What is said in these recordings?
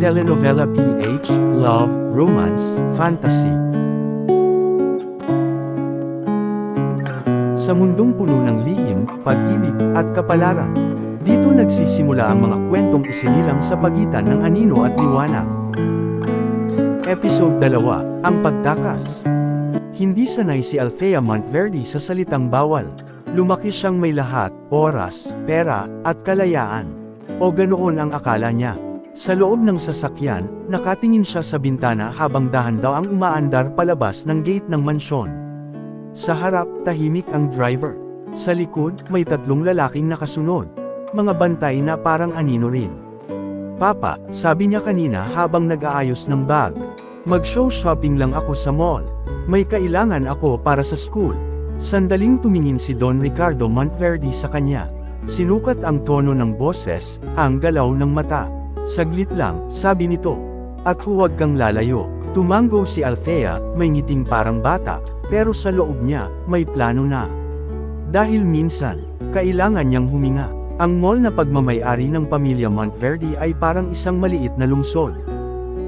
telenovela PH, love, romance, fantasy. Sa mundong puno ng lihim, pag-ibig, at kapalaran, dito nagsisimula ang mga kwentong isinilang sa pagitan ng anino at liwanag. Episode 2, Ang Pagtakas. Hindi sanay si Althea Monteverde sa salitang bawal. Lumaki siyang may lahat, oras, pera, at kalayaan. O ganoon ang akala niya. Sa loob ng sasakyan, nakatingin siya sa bintana habang dahan-daw ang umaandar palabas ng gate ng mansyon. Sa harap, tahimik ang driver. Sa likod, may 3 lalaking nakasunod. Mga bantay na parang anino rin. Papa, sabi niya kanina habang nag-aayos ng bag. Mag-show shopping lang ako sa mall. May kailangan ako para sa school. Sandaling tumingin si Don Ricardo Monteverde sa kanya. Sinukat ang tono ng boses, ang galaw ng mata. Saglit lang, sabi nito. At huwag kang lalayo. Tumango si Althea, may ngiting parang bata, pero sa loob niya, may plano na. Dahil minsan, kailangan niyang huminga. Ang mall na pagmamay-ari ng pamilya Monteverde ay parang isang maliit na lungsod.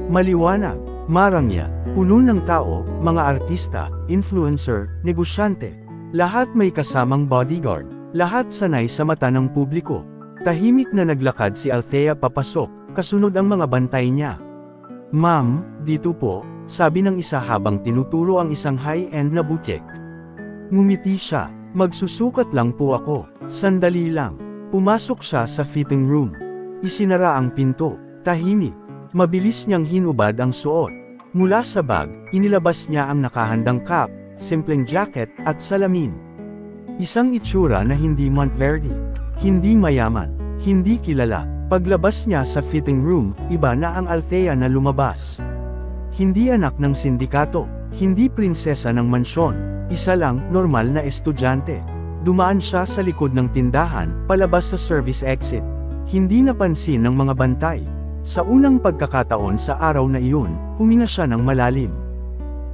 Maliwanag, marangya, puno ng tao, mga artista, influencer, negosyante. Lahat may kasamang bodyguard, lahat sanay sa mata ng publiko. Tahimik na naglakad si Althea papasok, kasunod ang mga bantay niya. Ma'am, dito po, sabi ng isa habang tinuturo ang isang high-end na boutique. Ngumiti siya, magsusukat lang po ako, sandali lang. Pumasok siya sa fitting room. Isinara ang pinto, tahimik. Mabilis niyang hinubad ang suot. Mula sa bag, inilabas niya ang nakahandang cap, simpleng jacket, at salamin. Isang itsura na hindi Monteverde. Hindi mayaman, hindi kilala. Paglabas niya sa fitting room, iba na ang Althea na lumabas. Hindi anak ng sindikato, hindi prinsesa ng mansyon, isa lang, normal na estudyante. Dumaan siya sa likod ng tindahan, palabas sa service exit. Hindi napansin ng mga bantay. Sa unang pagkakataon sa araw na iyon, huminga siya ng malalim.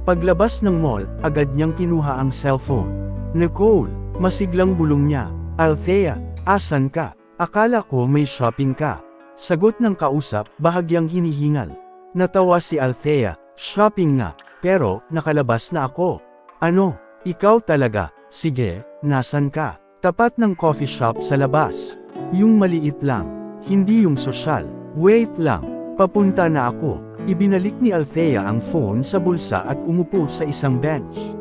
Paglabas ng mall, agad niyang kinuha ang cellphone. Nicole, masiglang bulong niya. Althea, asan ka? Akala ko may shopping ka. Sagot ng kausap, bahagyang hinihingal. Natawa si Althea, shopping nga, pero nakalabas na ako. Ano? Ikaw talaga? Sige, nasan ka? Tapat ng coffee shop sa labas. Yung maliit lang, hindi yung sosyal. Wait lang, papunta na ako. Ibinalik ni Althea ang phone sa bulsa at umupo sa isang bench.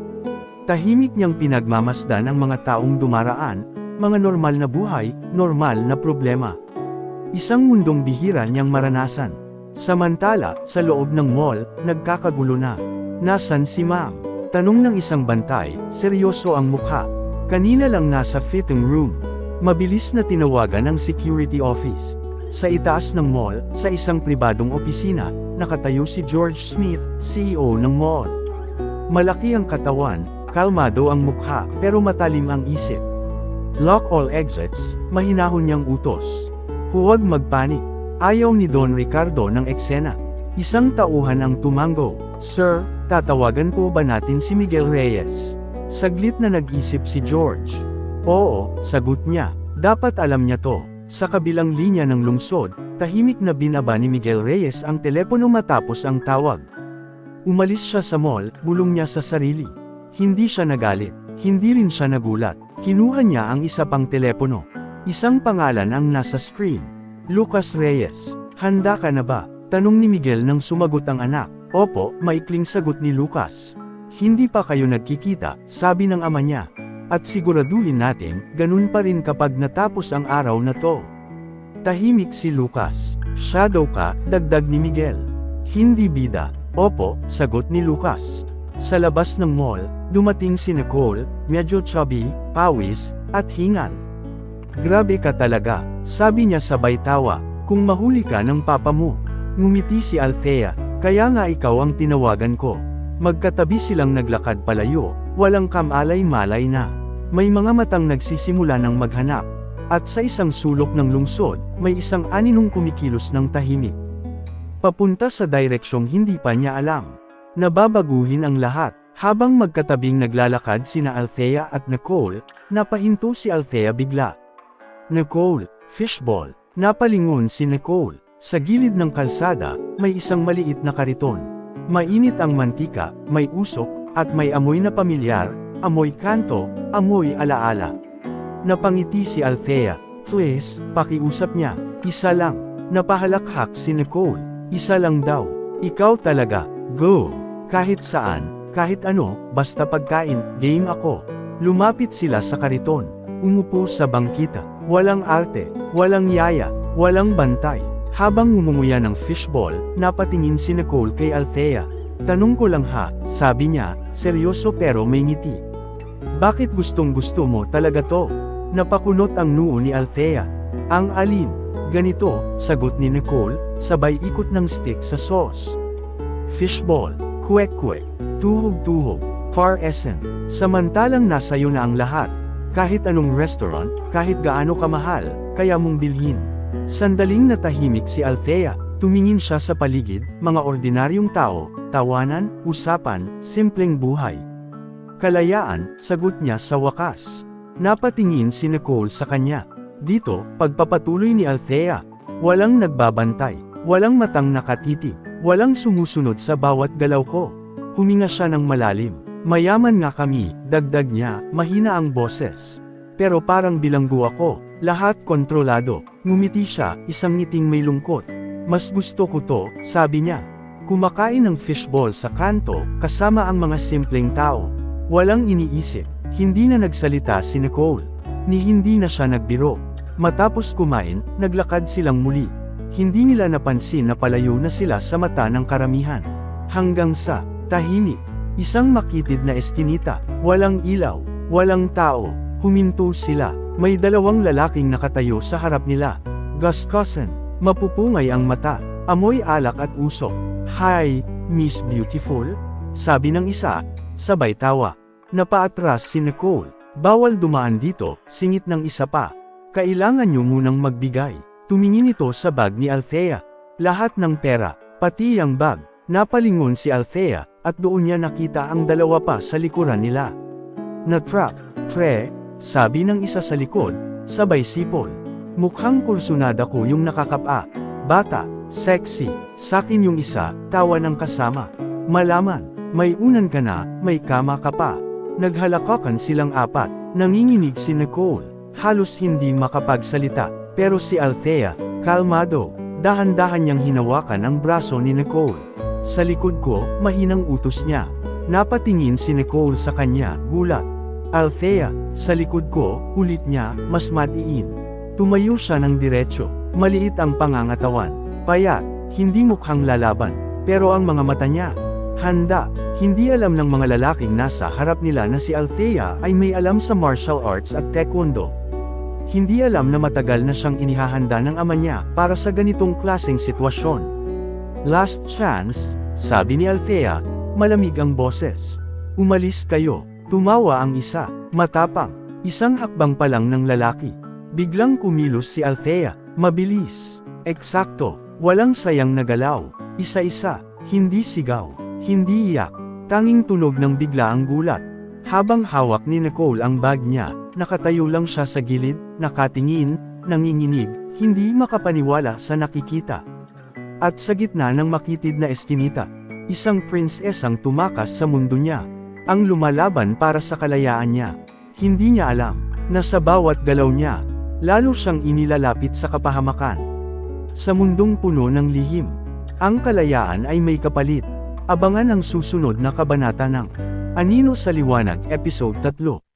Tahimik niyang pinagmamasdan ang mga taong dumaraan, mga normal na buhay, normal na problema. Isang mundong bihira niyang maranasan. Samantala, sa loob ng mall, nagkakagulo na. Nasaan si ma'am? Tanong ng isang bantay, seryoso ang mukha. Kanina lang nasa fitting room. Mabilis na tinawagan ang security office. Sa itaas ng mall, sa isang pribadong opisina, nakatayo si George Smith, CEO ng mall. Malaki ang katawan, kalmado ang mukha, pero matalim ang isip. Lock all exits, mahinahon niyang utos. Huwag magpanik. Ayaw ni Don Ricardo ng eksena. Isang tauhan ang tumango. Sir, tatawagan po ba natin si Miguel Reyes? Saglit na nag-isip si George. Oo, sagot niya. Dapat alam niya to. Sa kabilang linya ng lungsod, tahimik na binaba ni Miguel Reyes ang telepono matapos ang tawag. Umalis siya sa mall, bulong niya sa sarili. Hindi siya nagalit, hindi rin siya nagulat. Kinuha niya ang isa pang telepono. Isang pangalan ang nasa screen. Lucas Reyes. Handa ka na ba? Tanong ni Miguel nang sumagot ang anak. Opo, maikling sagot ni Lucas. Hindi pa kayo nagkikita, sabi ng ama niya. At siguraduhin natin, ganun pa rin kapag natapos ang araw na to. Tahimik si Lucas. Shadow ka, dagdag ni Miguel. Hindi bida. Opo, sagot ni Lucas. Sa labas ng mall, dumating si Nicole, medyo chubby, pawis, at hingal. Grabe ka talaga, sabi niya sabay tawa, kung mahuli ka ng papa mo. Ngumiti si Althea, kaya nga ikaw ang tinawagan ko. Magkatabi silang naglakad palayo, walang kamalay-malay na. May mga matang nagsisimula ng maghanap. At sa isang sulok ng lungsod, may isang aninong kumikilos ng tahimik. Papunta sa direksyong hindi pa niya alam. Nababaguhin ang lahat. Habang magkatabing naglalakad sina Althea at Nicole, napahinto si Althea bigla. Nicole, fishball. Napalingon si Nicole. Sa gilid ng kalsada, may isang maliit na kariton. Mainit ang mantika, may usok, at may amoy na pamilyar, amoy kanto, amoy alaala. Napangiti si Althea. Please, pakiusap niya. Isa lang. Napahalakhak si Nicole. Isa lang daw. Ikaw talaga. Go. Kahit saan, kahit ano, basta pagkain, game ako. Lumapit sila sa kariton. Umupo sa bangkita. Walang arte, walang yaya, walang bantay. Habang ngumunguya ng fishball, napatingin si Nicole kay Althea. Tanong ko lang ha, sabi niya, seryoso pero may ngiti. Bakit gustong gusto mo talaga to? Napakunot ang noo ni Althea. Ang alin? Ganito, sagot ni Nicole, sabay ikot ng stick sa sauce. Fishball, kwek-kwek, tuhog-tuhog, far essen. Samantalang nasa iyo na ang lahat. Kahit anong restaurant, kahit gaano kamahal, kaya mong bilhin. Sandaling natahimik si Althea, tumingin siya sa paligid, mga ordinaryong tao, tawanan, usapan, simpleng buhay. Kalayaan, sagot niya sa wakas. Napatingin si Nicole sa kanya. Dito, pagpapatuloy ni Althea. Walang nagbabantay, walang matang nakatitig, walang sumusunod sa bawat galaw ko. Huminga siya ng malalim. Mayaman nga kami, dagdag niya, mahina ang boses. Pero parang bilanggo ako, lahat kontrolado. Ngumiti siya, isang ngiting may lungkot. Mas gusto ko to, sabi niya. Kumakain ng fishball sa kanto, kasama ang mga simpleng tao. Walang iniisip, hindi na nagsalita si Nicole. Ni hindi na siya nagbiro. Matapos kumain, naglakad silang muli. Hindi nila napansin na palayo na sila sa mata ng karamihan. Hanggang sa, tahimik. Isang makitid na eskinita, walang ilaw, walang tao. Huminto sila, may dalawang lalaking nakatayo sa harap nila. Gaskasan, mapupungay ang mata, amoy alak at usok. Hi, Miss Beautiful? Sabi ng isa, sabay tawa. Napaatras si Nicole. Bawal dumaan dito, singit ng isa pa. Kailangan niyo munang magbigay. Tumingin ito sa bag ni Althea. Lahat ng pera, pati ang bag. Napalingon si Althea, at doon niya nakita ang dalawa pa sa likuran nila. Na-trap, pre, sabi ng isa sa likod, sabay sipol. Mukhang kursunada ko yung nakakapa. Bata, sexy, sakin yung isa, tawa ng kasama. Malaman, may unan ka na, may kama ka pa. Naghalakakan silang apat, nanginginig si Nicole. Halos hindi makapagsalita, pero si Althea, kalmado, dahan-dahan niyang hinawakan ang braso ni Nicole. Sa likod ko, mahinang utos niya. Napatingin si Nicole sa kanya, gulat. Althea, sa likod ko, ulit niya, mas matiin. Tumayo siya ng diretsyo, maliit ang pangangatawan. Payat, hindi mukhang lalaban, pero ang mga mata niya, handa. Hindi alam ng mga lalaking nasa harap nila na si Althea ay may alam sa martial arts at taekwondo. Hindi alam na matagal na siyang inihahanda ng ama niya para sa ganitong klaseng sitwasyon. Last chance, sabi ni Althea, malamig ang boses. Umalis kayo. Tumawa ang isa, matapang, isang hakbang pa lang ng lalaki. Biglang kumilos si Althea, mabilis, eksakto, walang sayang na galaw, isa-isa, hindi sigaw, hindi iyak, tanging tunog ng bigla ang gulat. Habang hawak ni Nicole ang bag niya, nakatayo lang siya sa gilid, nakatingin, nanginginig, hindi makapaniwala sa nakikita. At sa gitna ng makitid na eskinita, isang princess ang tumakas sa mundo niya. Ang lumalaban para sa kalayaan niya. Hindi niya alam, na sa bawat galaw niya, lalo siyang inilalapit sa kapahamakan. Sa mundong puno ng lihim, ang kalayaan ay may kapalit. Abangan ang susunod na kabanata ng Anino sa Liwanag Episode 3.